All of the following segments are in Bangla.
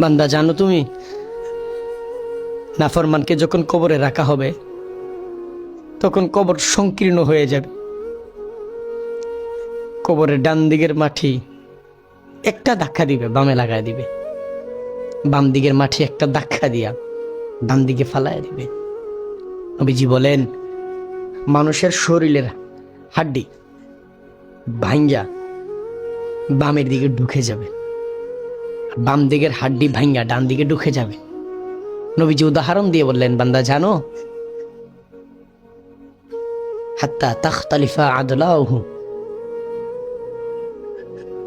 বান্দা জানো তুমি, নাফরমানকে যখন কবরে রাখা হবে তখন কবর সংকীর্ণ হয়ে যাবে। কবরের ডান দিকের মাটি একটা ধাক্কা দিবে, বামে লাগায় দিবে, বাম দিকের মাটি একটা ধাক্কা দিয়া ডান দিকে ফালায় দিবে। নবীজি বলেন, মানুষের শরীরের হাড্ডি ভাঙ্গা বামের দিকে ঢুকে যাবে, বাম দিকের হাড্ডি ভাঙ্গা ডান দিকে ঢুকে যাবে। নবীজি উদাহরণ দিয়ে বললেন, বান্দা জানো, হাত্তা তাখতালিফা আদলাহু,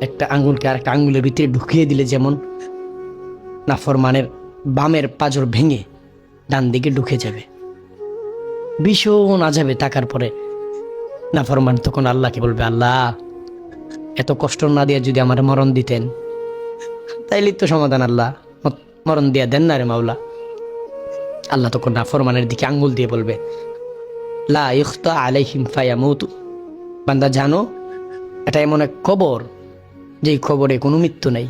একটা আঙ্গুলকে আর একটা আঙ্গুলের ভিতরে ঢুকিয়ে দিলে যেমন নাফরমানের বামের পাজর ভেঙে ডান দিকে ঢুকে যাবে। ভীষণ আযাবে তাকার পরে নাফরমান তখন আল্লাহকে বলবে, আল্লাহ এত কষ্ট না দিয়ে যদি আমার মরণ দিতেন তাইলে তো সমাধান, আল্লাহ মরণ দিয়া দেন না রে মাওলা। আল্লাহ তখন নাফরমানের দিকে আঙ্গুল দিয়ে বলবে, লা ইখতা আলাইহিম ফায়ামুতু, বান্দা জানো এটা এমন এক কবর যেই কবরে কোনো মৃত্যু নাই,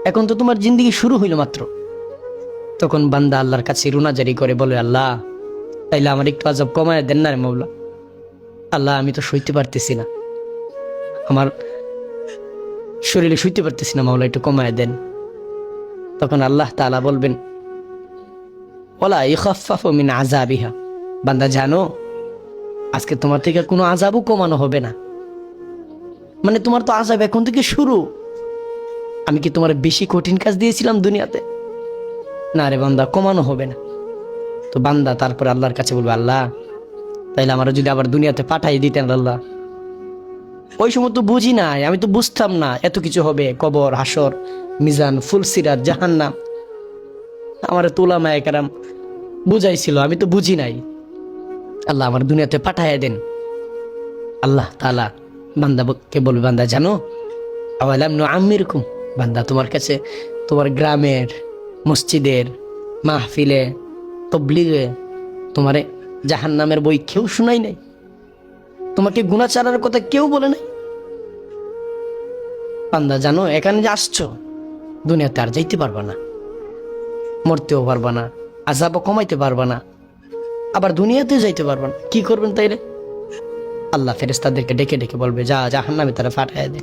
এখন তো তোমার জিন্দেগি শুরু হইল মাত্র। তখন বান্দা আল্লাহর কাছে রুনাজারি করে বলে, আল্লাহ তাইলে আমার একটু আযাব কমায় দেন না রে মাওলা, আল্লাহ আমি তো সইতে পারতেছি না, আমার শরীরে সইতে পারতেছি না মাওলা, একটু কমায় দেন। তখন আল্লাহ তাআলা বলবেন, ওয়ালা ইখাফফাফু মিন আযাবিহা, বান্দা জানো আজকে তোমার থেকে কোনো আযাবও কমানো হবে না, মানে তোমার তো আযাব এখন থেকে শুরু। আমি কি তোমার বেশি কঠিন কাজ দিয়েছিলাম দুনিয়াতে? না রে বান্দা, কমানো হবে না। তো বান্দা তারপরে আল্লাহর কাছে বলবে, আল্লাহ তাইলে আমার যদি আবার দুনিয়াতে পাঠাই দিতেন আল্লাহ। ওই সময় তো বুঝি নাই, আমি তো বুঝতাম না এত কিছু হবে, কবর, হাসর, মিজান, ফুলসিরাত, জাহান্নাম, আমার তো উলামায়ে কেরাম বুঝাইছিল, আমি তো বুঝি নাই। আল্লাহ আমার দুনিয়াতে পাঠাইয়া দেন। আল্লাহ তাআলা বান্দাকে বলবে, বান্দা জানো, আওয়ালাম নুআম্মিরকুম, বান্দা তোমার কাছে তোমার গ্রামের মসজিদের মাহফিলে তাবলীগে তোমারে জাহান্নামের বই কেউ শুনাই নাই? তোমাকে গুনাহ ছাড়ার কথা কেউ বলে নাই? বান্দা জানো, এখানে যে আসছো দুনিয়াতে আর যাইতে পারবা না, মরতেও পারবা না, আযাবও কমাইতে পারবা না, আবার দুনিয়াতেও যাইতে পারবা না। কি করবেন তাইলে? আল্লাহ ফেরেশতাদেরকে ডেকে ডেকে বলবে, যা জাহান্নামে তারা ফাটাইয়া দে।